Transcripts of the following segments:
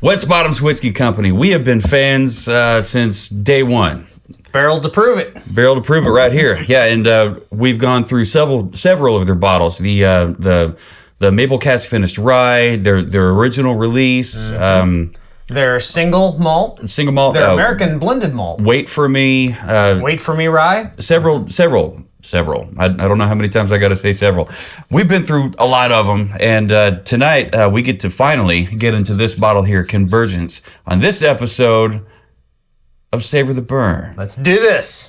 West Bottoms Whiskey Company. We have been fans since day one. Barrel to prove it. Barrel to prove it right here. Yeah, and we've gone through several of their bottles. The maple cask finished rye, their original release. Mm-hmm. Their single malt. Their American blended malt. Wait for me. Wait for me rye. Several. I don't know how many times I got to say several. We've been through a lot of them, and tonight we get to finally get into this bottle here, Convergence, on this episode of Savor the Burn. Let's do this.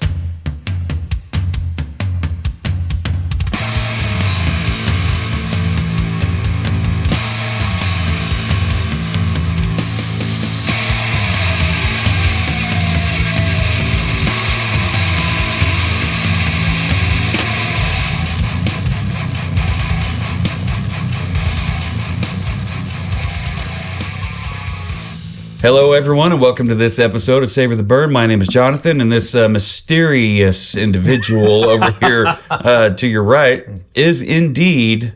Hello, everyone, and welcome to this episode of Savor the Burn. My name is Jonathan, and this mysterious individual over here to your right is indeed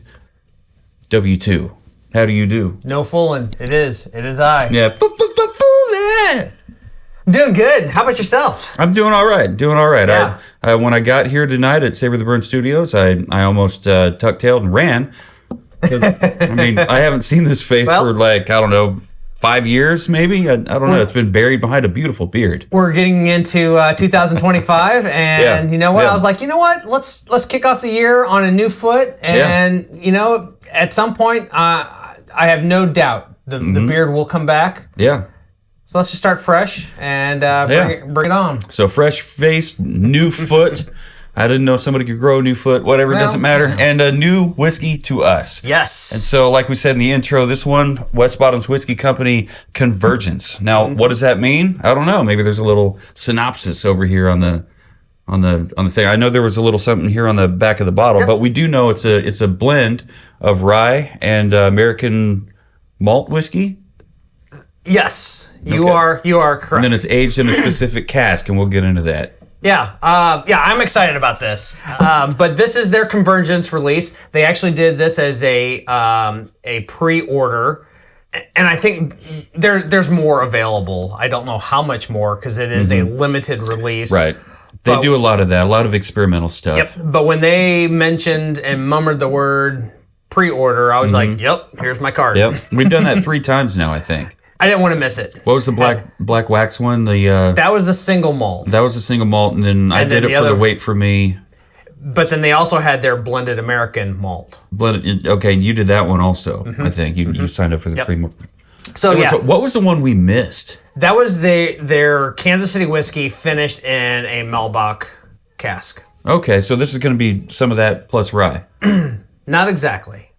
W2. How do you do? No fooling. It is I. Yeah. Doing good. How about yourself? I'm doing all right. Yeah. When I got here tonight at Savor the Burn Studios, I almost tuck-tailed and ran. I mean, I haven't seen this face for like, I don't know, 5 years, maybe? I don't know. It's been buried behind a beautiful beard. We're getting into 2025 and you know what? I was like, you know what? Let's kick off the year on a new foot. And, you know, at some point, I have no doubt the beard will come back. Yeah. So let's just start fresh and bring it on. So fresh face, new foot. I didn't know somebody could grow a new foot. Whatever, it doesn't matter. And a new whiskey to us. Yes. And so, like we said in the intro, this one, West Bottoms Whiskey Company, Convergence. Now, what does that mean? I don't know. Maybe there's a little synopsis over here on the thing. I know there was a little something here on the back of the bottle, but we do know it's a blend of rye and American malt whiskey. Yes, you are correct. And then it's aged in a specific cask, and we'll get into that. Yeah, I'm excited about this. But this is their Convergence release. They actually did this as a pre-order, and I think there's more available. I don't know how much more because it is a limited release. Right. They do a lot of that, a lot of experimental stuff. Yep. But when they mentioned and murmured the word pre-order, I was like, "Yep, here's my card." Yep. We've done that 3 times now, I think. I didn't want to miss it. What was the black wax one? That was the single malt. That was the single malt, and then I did it for the Wait for Me. But then they also had their blended American malt. Blended. Okay, you did that one also. I think you signed up for the pre. So what was the one we missed? That was their Kansas City whiskey finished in a Malbec cask. Okay, so this is going to be some of that plus rye. Not exactly.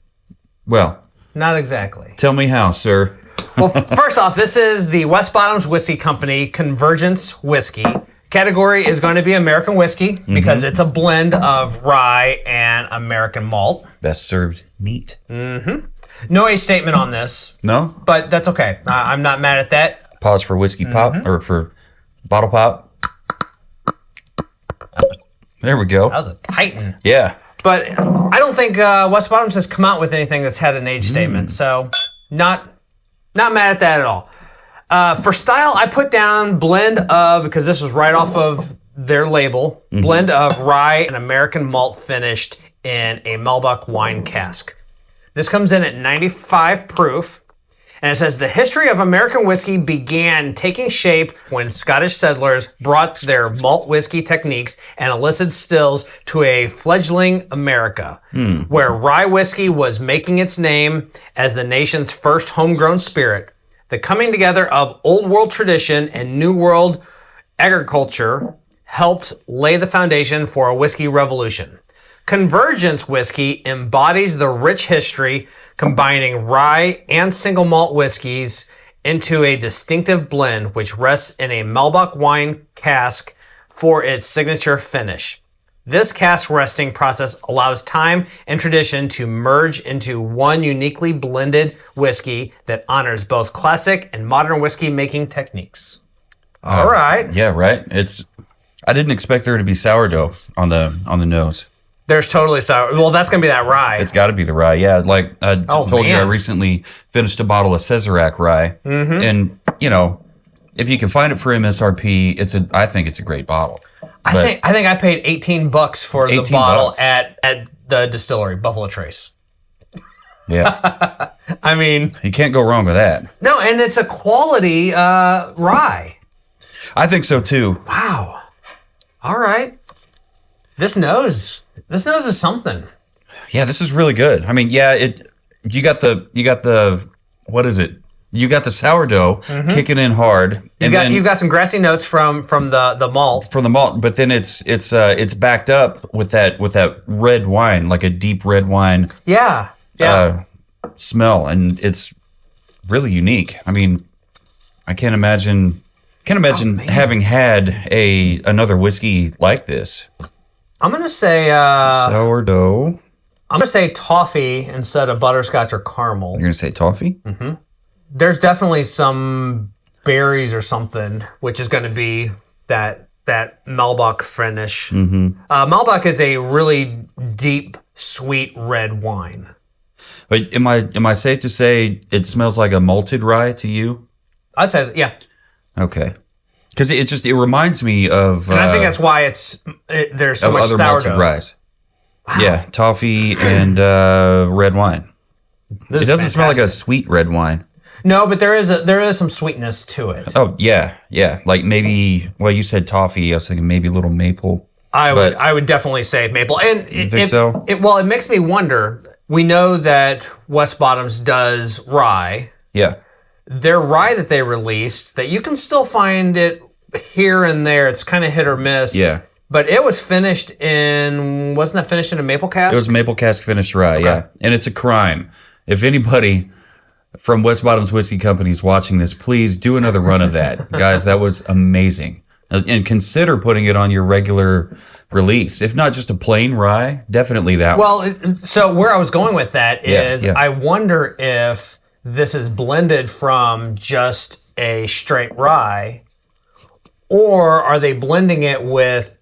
Well. Not exactly. Tell me how, sir. Well, first off, this is the West Bottoms Whiskey Company Convergence Whiskey. Category is going to be American whiskey because it's a blend of rye and American malt. Best served neat. No age statement on this. No? But that's okay. I'm not mad at that. Pause for whiskey pop or for bottle pop. There we go. That was a titan. Yeah. But I don't think West Bottoms has come out with anything that's had an age statement. So not mad at that at all. For style, I put down blend of, because this was right off of their label, blend of rye and American malt finished in a Malbec wine cask. This comes in at 95 proof, and it says the history of American whiskey began taking shape when Scottish settlers brought their malt whiskey techniques and illicit stills to a fledgling America, where rye whiskey was making its name as the nation's first homegrown spirit. The coming together of old world tradition and new world agriculture helped lay the foundation for a whiskey revolution. Convergence whiskey embodies the rich history, combining rye and single malt whiskeys into a distinctive blend which rests in a Malbec wine cask for its signature finish. This cask resting process allows time and tradition to merge into one uniquely blended whiskey that honors both classic and modern whiskey making techniques. All right. Yeah, right. I didn't expect there to be sourdough on the nose. There's totally sour. Well, that's gonna be that rye. It's got to be the rye. Yeah, like I just told you, I man. recently finished a bottle of Sazerac rye, and if you can find it for MSRP, I think it's a great bottle. I think I paid $18 for the bottle $18. at the distillery, Buffalo Trace. Yeah, I mean, you can't go wrong with that. no, and it's a quality rye. I think so too. Wow. All right. This nose is something. Yeah, this is really good. I mean, yeah, you got the what is it? You got the sourdough kicking in hard. You've got some grassy notes from the malt. From the malt, but then it's backed up with that red wine, like a deep red wine. Yeah. Smell, and it's really unique. I mean, I can't imagine having had another whiskey like this. I'm gonna say Sourdough. I'm gonna say toffee instead of butterscotch or caramel. You're gonna say toffee? There's definitely some berries or something, which is gonna be that Malbec finish. Malbec is a really deep, sweet red wine. But am I safe to say it smells like a malted rye to you? I'd say yeah. Okay. Because it reminds me of... And I think that's why there's so much other sourdough. malted ryes. Wow. Yeah, toffee and red wine. It doesn't smell like a sweet red wine. No, but there is some sweetness to it. Oh, yeah. Like maybe, well, you said toffee. I was thinking maybe a little maple. I would definitely say maple. And you think so? It makes me wonder. We know that West Bottoms does rye. Yeah. Their rye that they released, that you can still find it here and there. It's kind of hit or miss. Yeah. But it was finished wasn't that finished in a maple cask? It was maple cask finished rye, yeah. And it's a crime. If anybody from West Bottoms Whiskey Company is watching this, please do another run of that. Guys, that was amazing. And consider putting it on your regular release. If not just a plain rye, definitely that one. Well, so where I was going with that is Yeah. I wonder if this is blended from just a straight rye, or are they blending it with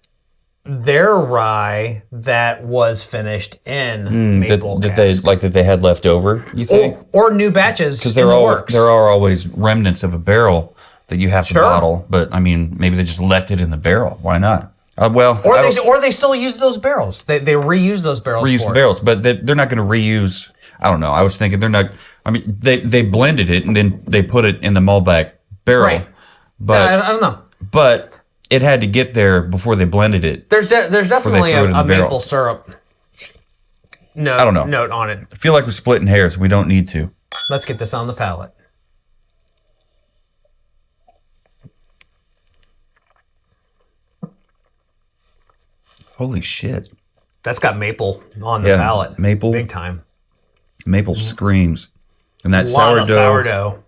their rye that was finished in maple cask? that they had left over, you think? Or new batches Because in the works. there are always remnants of a barrel that you have to Sure. bottle. But I mean, maybe they just left it in the barrel. Why not? Or they still use those barrels. They reuse those barrels. Reuse the barrels, but they're not going to reuse. I don't know. I was thinking they're not. I mean, they blended it and then they put it in the Malbec barrel. Right. But I don't know. But it had to get there before they blended it. There's definitely threw it in a the barrel. maple syrup. I don't know. Note on it. I feel like we're splitting hairs. We don't need to. Let's get this on the palate. Holy shit! That's got maple on the palate. Maple, big time. Maple screams, and that A lot of sourdough. sourdough.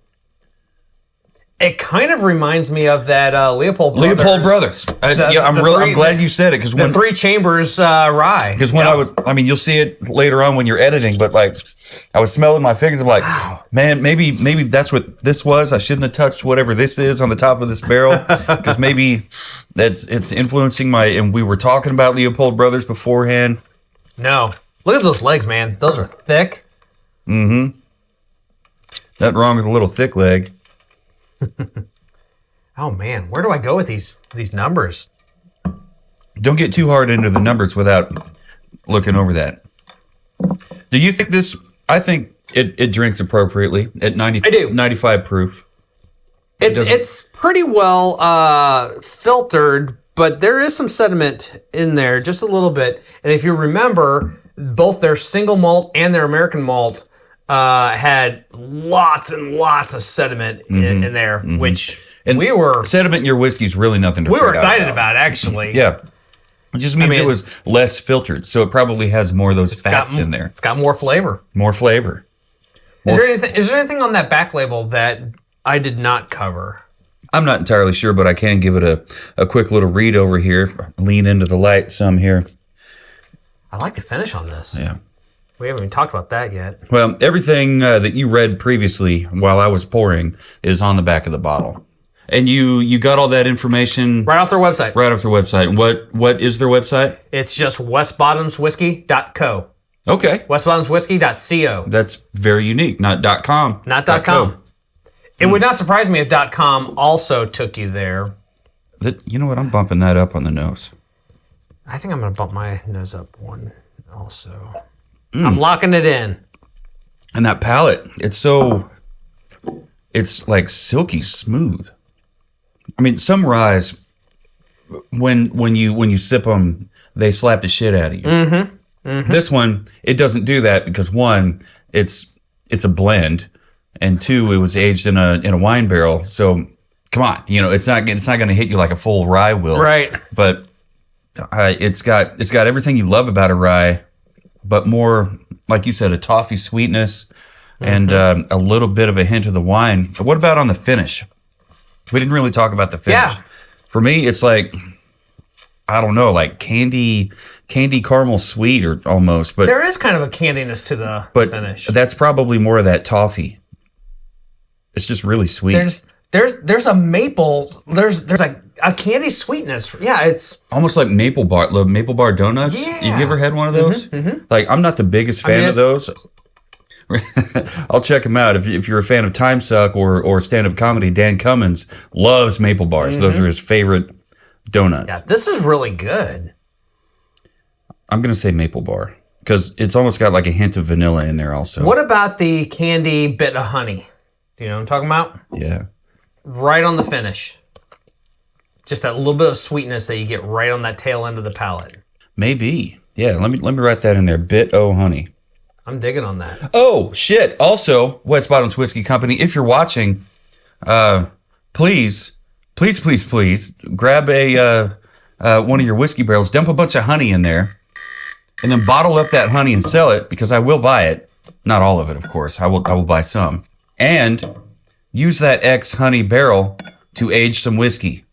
It kind of reminds me of that Leopold Brothers. I'm glad you said it because the Three Chambers rye. Because when you'll see it later on when you're editing, but like, I was smelling my fingers. I'm like, man, maybe that's what this was. I shouldn't have touched whatever this is on the top of this barrel because maybe it's influencing and we were talking about Leopold Brothers beforehand. No, look at those legs, man. Those are thick. Mm-hmm. Nothing wrong with a little thick leg. Oh man, where do I go with these numbers? Don't get too hard into the numbers without looking over that. Do you think this? I think it drinks appropriately at 90. I do. 95 proof. It's pretty well filtered, but there is some sediment in there, just a little bit. And if you remember, both their single malt and their American malt had lots and lots of sediment in there, which we were... Sediment in your whiskey is really nothing to We were freak out excited about, actually. Yeah. It just means it was less filtered, so it probably has more of those fats in there. It's got more flavor. More flavor. Is there anything on that back label that I did not cover? I'm not entirely sure, but I can give it a quick little read over here. Lean into the light some here. I like the finish on this. Yeah. We haven't even talked about that yet. Well, everything that you read previously while I was pouring is on the back of the bottle. And you got all that information Right off their website. Right off their website. What is their website? It's just westbottomswhiskey.co. Okay. Westbottomswhiskey.co. That's very unique. Not .com. Not .com. It would not surprise me if .com also took you there. You know what? I'm bumping that up on the nose. I think I'm going to bump my nose up one also. I'm locking it in. And that palate, it's like silky smooth. I mean, some ryes, when you sip them, they slap the shit out of you. Mm-hmm. Mm-hmm. This one, it doesn't do that because one, it's a blend, and two, it was aged in a wine barrel. So come on, it's not going to hit you like a full rye will. Right. But it's got everything you love about a rye, but more, like you said, a toffee sweetness and a little bit of a hint of the wine. But what about on the finish? We didn't really talk about the finish. Yeah. For me, it's like, I don't know, like candy caramel sweet or almost. But there is kind of a candiness to the finish. That's probably more of that toffee. It's just really sweet. There's a maple. There's a candy sweetness. Yeah, it's almost like maple bar donuts. Yeah. Have you ever had one of those? Mm-hmm. Like, I'm not the biggest fan of those. I'll check them out. If you're a fan of Time Suck or stand-up comedy, Dan Cummins loves maple bars. Mm-hmm. Those are his favorite donuts. Yeah, this is really good. I'm going to say maple bar because it's almost got like a hint of vanilla in there also. What about the candy bit of honey? Do you know what I'm talking about? Yeah. Right on the finish. Just that little bit of sweetness that you get right on that tail end of the palate. Maybe. Yeah, let me write that in there. Bit o' honey. I'm digging on that. Oh, shit. Also, West Bottoms Whiskey Company, if you're watching, please grab one of your whiskey barrels, dump a bunch of honey in there, and then bottle up that honey and sell it, because I will buy it. Not all of it, of course. I will buy some. And use that honey barrel to age some whiskey.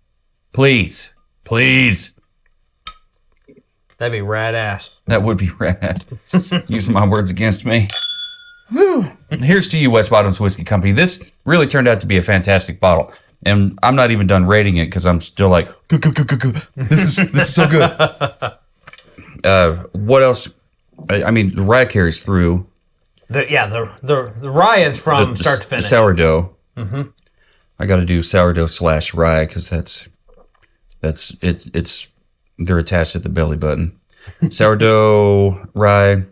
Please. That'd be rad ass. That would be rad. Using my words against me. Whew. Here's to you, West Bottoms Whiskey Company. This really turned out to be a fantastic bottle. And I'm not even done rating it because I'm still like, this is so good. What else? I mean, the rye carries through. The rye is from start to finish. Sourdough. Mm-hmm. I got to do sourdough / rye because it's they're attached at the belly button. Sourdough, rye.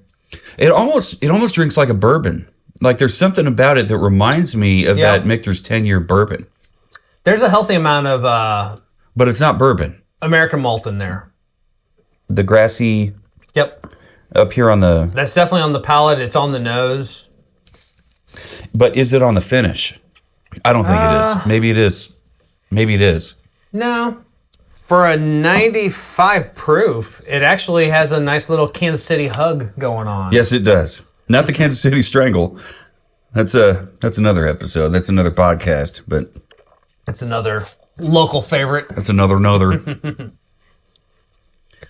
It almost drinks like a bourbon. Like there's something about it that reminds me of that Michter's 10-year bourbon. There's a healthy amount of but it's not bourbon. American malt in there. The grassy. Yep. Up here on the. That's definitely on the palate. It's on the nose. But is it on the finish? I don't think it is. Maybe it is. Maybe it is. No. For a 95 proof, it actually has a nice little Kansas City hug going on. Yes, it does. Not the Kansas City Strangle. That's another episode. That's another podcast. But that's another local favorite. That's another.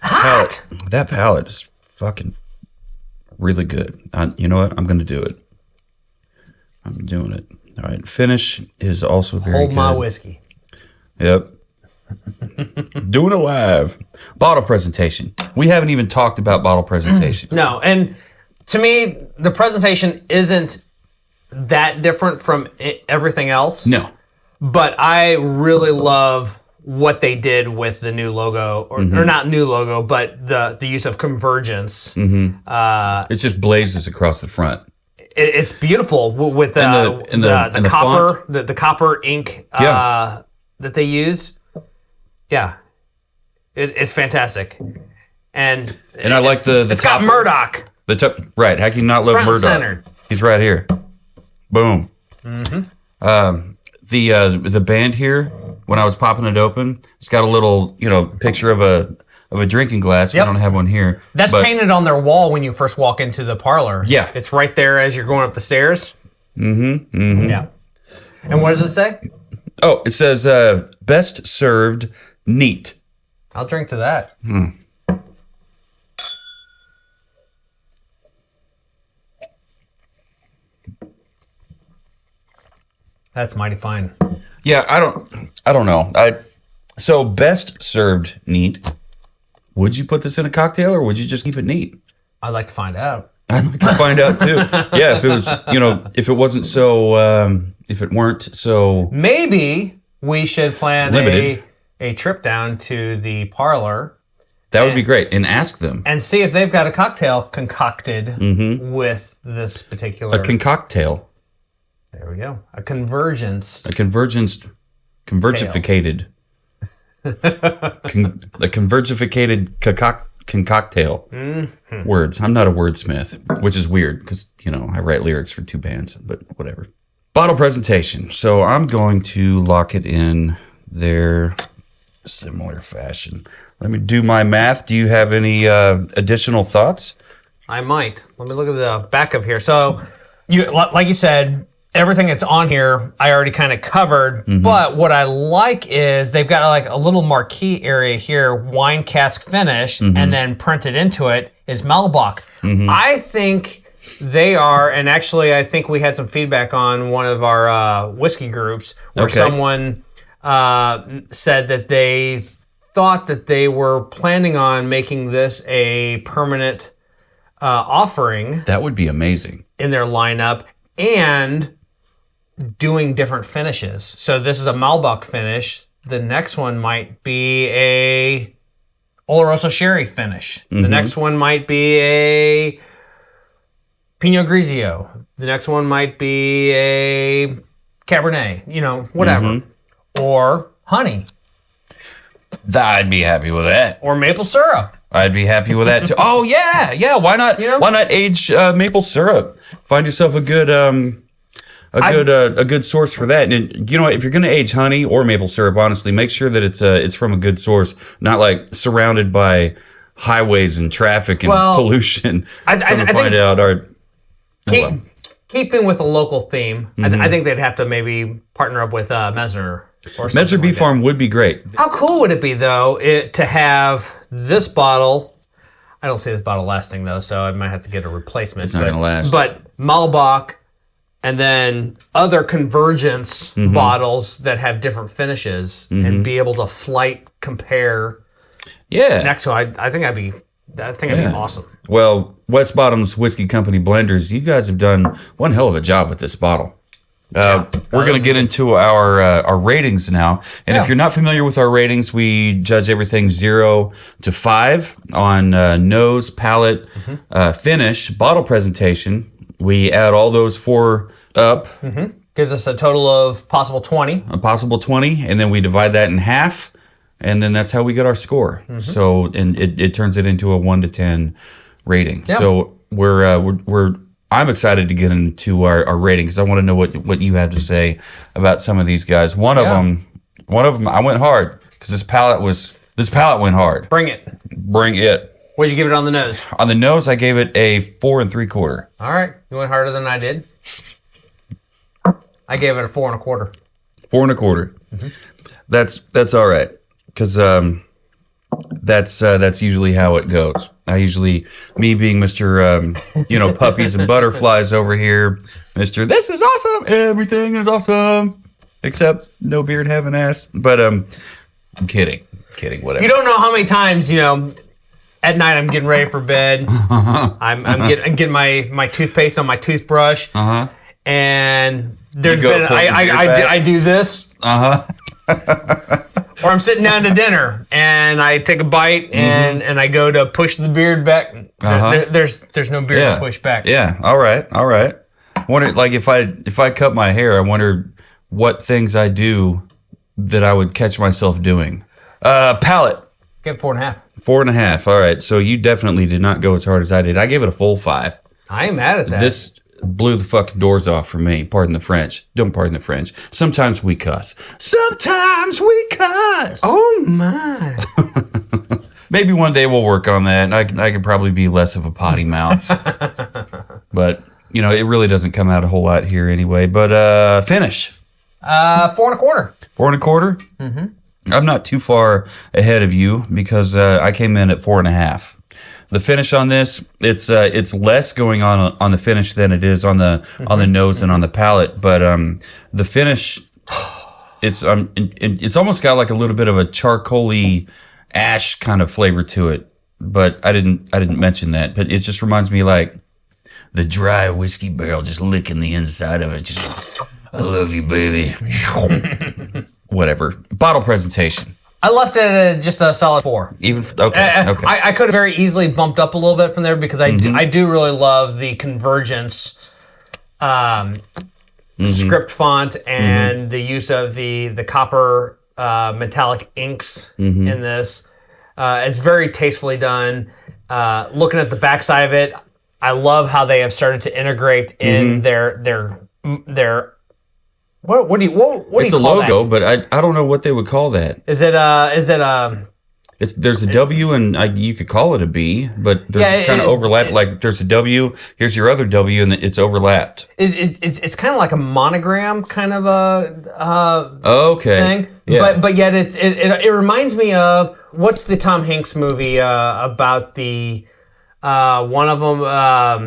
Hot. That palate is fucking really good. You know what? I'm going to do it. I'm doing it. All right. Finish is also very good. Hold my whiskey. Yep. Doing it live. Bottle presentation. We haven't even talked about bottle presentation. No, and to me, the presentation isn't that different from everything else. No. But I really love what they did with the new logo, or not new logo, but the use of Convergence. Mm-hmm. It just blazes across the front. It's beautiful with the copper, the copper ink that they use. Yeah, it's fantastic, and I like the. It's got Murdoch. Right? How can you not love Front Murdoch? Center. He's right here. Boom. Mm-hmm. The band here, when I was popping it open, it's got a little picture of a drinking glass. Yep. We don't have one here. That's painted on their wall when you first walk into the parlor. Yeah, it's right there as you're going up the stairs. Mm-hmm. Mm-hmm. Yeah. And what does it say? Oh, it says best served neat. I'll drink to that. That's mighty fine. Yeah, I don't know. So best served neat. Would you put this in a cocktail or would you just keep it neat? I'd like to find out. I'd like to find out too. Yeah, if it was, if it wasn't so, if it weren't so maybe we should plan limited. a trip down to the parlor. That would be great, and ask them and see if they've got a cocktail concocted with this particular. A concocktail. There we go. A convergence. A convergificated. A convergificated concocktail. Mm-hmm. Words. I'm not a wordsmith, which is weird because, I write lyrics for 2 bands, but whatever. Bottle presentation. So I'm going to lock it in their similar fashion. Let me do my math. Do you have any additional thoughts? I might. Let me look at the back of here. So, like you said, everything that's on here, I already kind of covered. Mm-hmm. But what I like is they've got like a little marquee area here, wine cask finish, and then printed into it is Malbec. Mm-hmm. I think they are, and actually I think we had some feedback on one of our whiskey groups where someone said that they thought that they were planning on making this a permanent offering. That would be amazing. In their lineup and doing different finishes. So this is a Malbec finish. The next one might be a Oloroso Sherry finish. Mm-hmm. The next one might be a Pinot Grigio. The next one might be a Cabernet, whatever. Mm-hmm. Or honey. I'd be happy with that. Or maple syrup. I'd be happy with that too. Oh yeah. Why not? Why not age maple syrup? Find yourself a good source for that. And if you're going to age honey or maple syrup, honestly, make sure that it's from a good source, not like surrounded by highways and traffic and pollution. I think keeping with a local theme, I think they'd have to maybe partner up with Mesner. Mesner Bee Farm would be great. How cool would it be, though, to have this bottle? I don't see this bottle lasting, though, so I might have to get a replacement. It's not going to last. But Malbec and then other Convergence bottles that have different finishes and be able to flight compare. Yeah. Next to it, I think that'd be awesome. Well, West Bottoms Whiskey Company blenders, you guys have done one hell of a job with this bottle. We're going to get into our ratings now. And if you're not familiar with our ratings, we judge everything 0 to 5 on nose, palate, finish, bottle presentation. We add all those 4 up. Mm-hmm. Gives us a total of possible 20. A possible 20. And then we divide that in half. And then that's how we get our score. Mm-hmm. So, and it turns it into a 1 to 10 rating. Yep. So I'm excited to get into our rating because I want to know what you have to say about some of these guys. One of them, I went hard because this palate went hard. Bring it. What'd you give it on the nose? On the nose, I gave it a 4 3/4. All right, you went harder than I did. I gave it a 4 1/4. 4 1/4. Mm-hmm. That's all right because that's usually how it goes. Me being Mr. Puppies and butterflies over here, Mr. This is awesome. Everything is awesome except no beard, have an ass. But I'm kidding, whatever. You don't know how many times at night I'm getting ready for bed. I'm getting my toothpaste on my toothbrush, and there's been I do this. Or I'm sitting down to dinner and I take a bite and I go to push the beard back. There's no beard to push back. Yeah. All right. Wonder, like if I cut my hair, I wonder what things I do that I would catch myself doing. Palate. Give it 4.5. 4.5. All right. So you definitely did not go as hard as I did. I gave it a full 5. I ain't mad at that. This blew the fucking doors off for me. Pardon the French. Don't pardon the French. Sometimes we cuss. Oh my. Maybe one day we'll work on that. I could probably be less of a potty mouth. But, it really doesn't come out a whole lot here anyway. But finish. 4 1/4. 4 1/4? Mm-hmm. I'm not too far ahead of you because I came in at 4.5. The finish on this, it's less going on the finish than it is on the nose and on the palate. But the finish, it's almost got like a little bit of a charcoaly ash kind of flavor to it. But I didn't mention that. But it just reminds me like the dry whiskey barrel just licking the inside of it. Just, I love you, baby. Whatever. Bottle presentation. I left it at just a solid 4. Even okay. I could have very easily bumped up a little bit from there because I do really love the Convergence script font and the use of the copper metallic inks in this. It's very tastefully done. Looking at the backside of it, I love how they have started to integrate in their what do you call it's a logo, but I don't know what they would call that. Is it there's a W and you could call it a B, but they're just kind of overlapped. Like there's a W, here's your other W, and it's overlapped. It's kind of like a monogram kind of a thing. Yeah. But yet it reminds me of what's the Tom Hanks movie about the one of them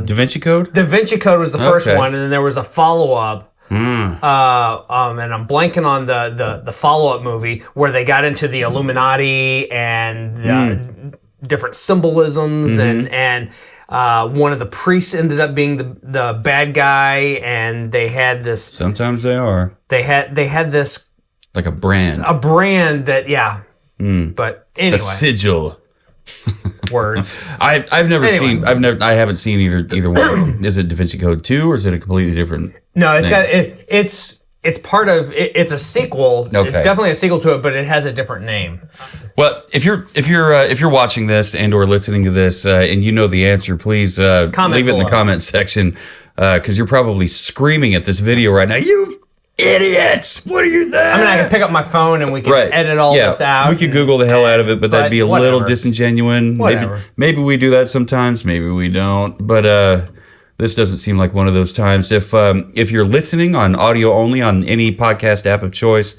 Da Vinci Code? Da Vinci Code was the first one, and then there was a follow-up. And I'm blanking on the follow-up movie where they got into the Illuminati and different symbolisms and one of the priests ended up being the bad guy, and they had this. Sometimes they are. They had this like a brand. A brand that But anyway, a sigil. Words. I haven't seen either one. Is it Da Vinci Code 2 or is it a completely different? No, it's part of it's a sequel. Okay. It's definitely a sequel to it, but it has a different name. Well, if you're watching this and or listening to this and you know the answer, please leave it in the comment section because you're probably screaming at this video right now. You idiots! What are you doing? I mean, I can pick up my phone and we can edit all this out. We could Google the hell out of it, but that'd be a little disingenuous. Maybe we do that sometimes. Maybe we don't. But this doesn't seem like one of those times. If you're listening on audio only on any podcast app of choice,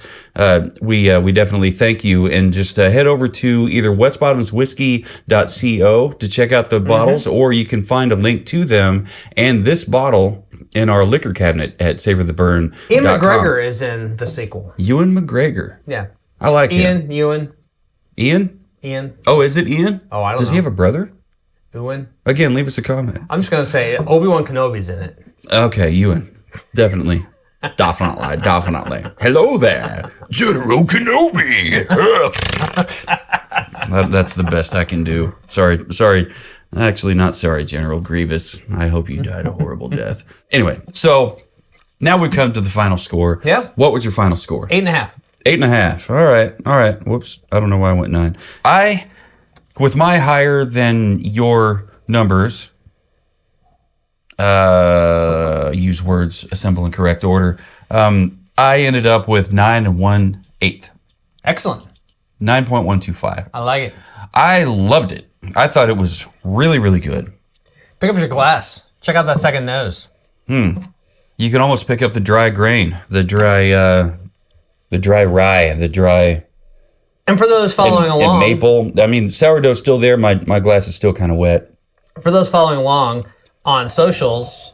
we definitely thank you. And just head over to either westbottomswhiskey.co to check out the bottles, or you can find a link to them and this bottle in our liquor cabinet at savortheburn.com. Ian McGregor is in the sequel. Ewan McGregor. Yeah. I like him. Ian. Ian? Oh, is it Ian? Oh, I don't know. Does he have a brother? Ewan? Again, leave us a comment. I'm just going to say Obi-Wan Kenobi's in it. Okay, Ewan. Definitely. Definitely. Hello there, General Kenobi. That's the best I can do. Sorry. Actually, not sorry, General Grievous. I hope you died a horrible death. Anyway, so now we come to the final score. Yeah. What was your final score? 8.5. 8.5. All right. Whoops. I don't know why I went 9. With my higher than your numbers, use words, assemble in correct order. I ended up with 9 1/8. Excellent. 9.125. I like it. I loved it. I thought it was really, really good. Pick up your glass. Check out that second nose. You can almost pick up the dry grain, the dry rye, the dry. And for those following along, and maple. I mean, sourdough's still there. My glass is still kind of wet. For those following along on socials,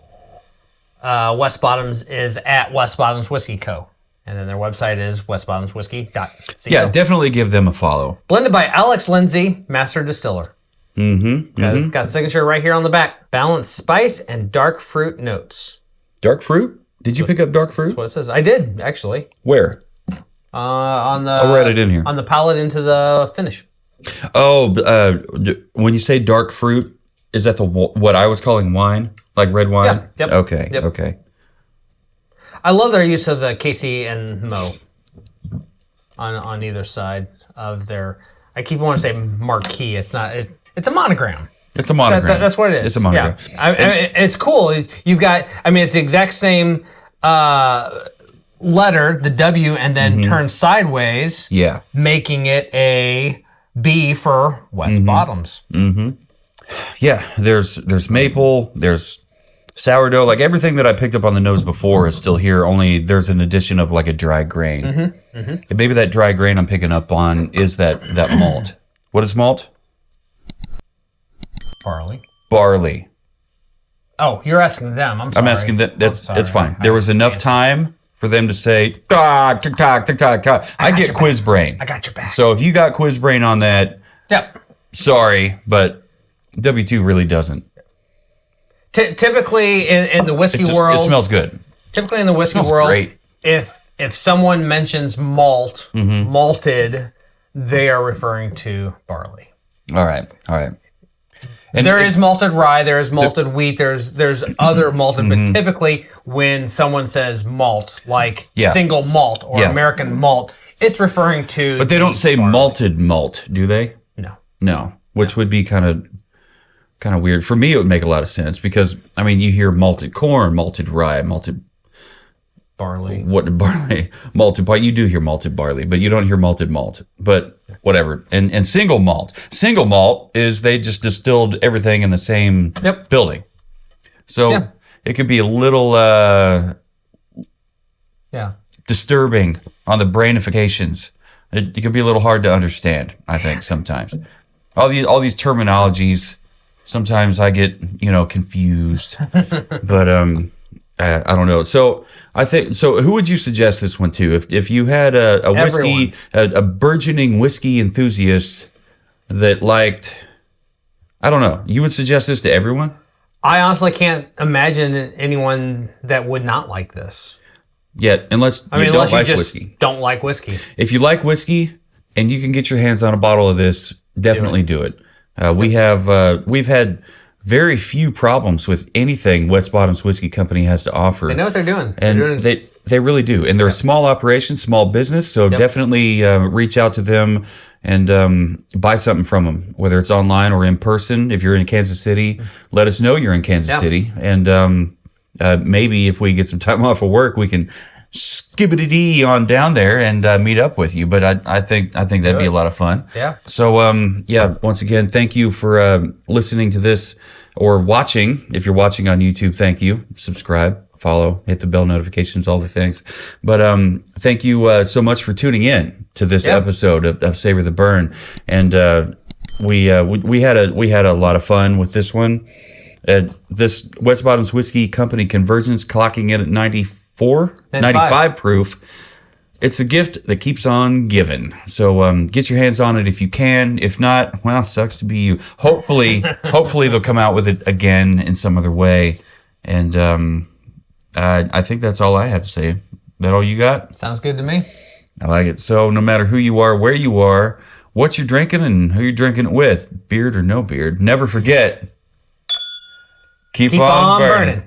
West Bottoms is at West Bottoms Whiskey Co. And then their website is westbottomswhiskey.co. Yeah, definitely give them a follow. Blended by Alex Lindsay, Master Distiller. Got signature right here on the back. Balanced spice and dark fruit notes. Dark fruit? Did you pick up dark fruit? That's what it says. I did, actually. Where? On the. I'll write it in here. On the palate into the finish. Oh, when you say dark fruit, is that what I was calling wine? Like red wine? Yeah. Yep. Okay. Yep. Okay. I love their use of the Casey and Mo on either side of their. I keep wanting to say marquee. It's not. It's a monogram. It's a monogram. That's what it is. It's a monogram. Yeah. I mean, it's cool. You've got. I mean, it's the exact same letter, the W, and then turned sideways. Yeah. Making it a B for West Bottoms. Yeah. There's maple. There's sourdough. Like everything that I picked up on the nose before is still here. Only there's an addition of like a dry grain. And maybe that dry grain I'm picking up on is that malt. What is malt? Barley. Barley. Oh, you're asking them. I'm sorry. I'm asking that. It's fine. There was enough answer. time for them to say, I get quiz brain. I got your back. So if you got quiz brain on that, Yep. sorry, but W2 really doesn't. Typically in the whiskey world, it smells good. Typically in the whiskey Smells world, great. if someone mentions malt, Mm-hmm. malted, they are referring to barley. All right. And There is malted rye, there is malted wheat, there's other malted, but typically when someone says malt, like single malt or American malt, it's referring to. But they don't say barley. malted malt, do they? No, which would be kind of weird. For me, it would make a lot of sense because I mean, you hear malted corn, malted rye, malted barley. Barley, malted barley. You do hear malted barley, but you don't hear malted malt. But whatever. And single malt. Single malt is they just distilled everything in the same building. So it could be a little disturbing on the brainifications. It could be a little hard to understand, I think, sometimes. All these terminologies, sometimes I get, confused. But I don't know. So I think who would you suggest this one to? If you had a whiskey, a burgeoning whiskey enthusiast that liked, I don't know, you would suggest this to everyone? I honestly can't imagine anyone that would not like this. Yet, unless you just whiskey. Don't like whiskey. If you like whiskey and you can get your hands on a bottle of this, definitely do it. We've had very few problems with anything West Bottoms Whiskey Company has to offer. They know what they're doing. And they really do. And they're a small operation, small business, so definitely reach out to them and buy something from them, whether it's online or in person. If you're in Kansas City, let us know you're in Kansas City. And maybe if we get some time off of work, we can skibbity-dee on down there and meet up with you. But I think that'd be a lot of fun. Yeah. So once again, thank you for listening to this or watching. If you're watching on YouTube, thank you. Subscribe, follow, hit the bell notifications, all the things. But thank you so much for tuning in to this episode of Savor the Burn. And we had a lot of fun with this one. This West Bottoms Whiskey Company Convergence, clocking in at 95 proof. It's a gift that keeps on giving. So get your hands on it if you can. If not, well, sucks to be you. Hopefully they'll come out with it again in some other way. And I think that's all I have to say. That all you got? Sounds good to me. I like it. So no matter who you are, where you are, what you're drinking, and who you're drinking it with, beard or no beard, never forget, keep on burning.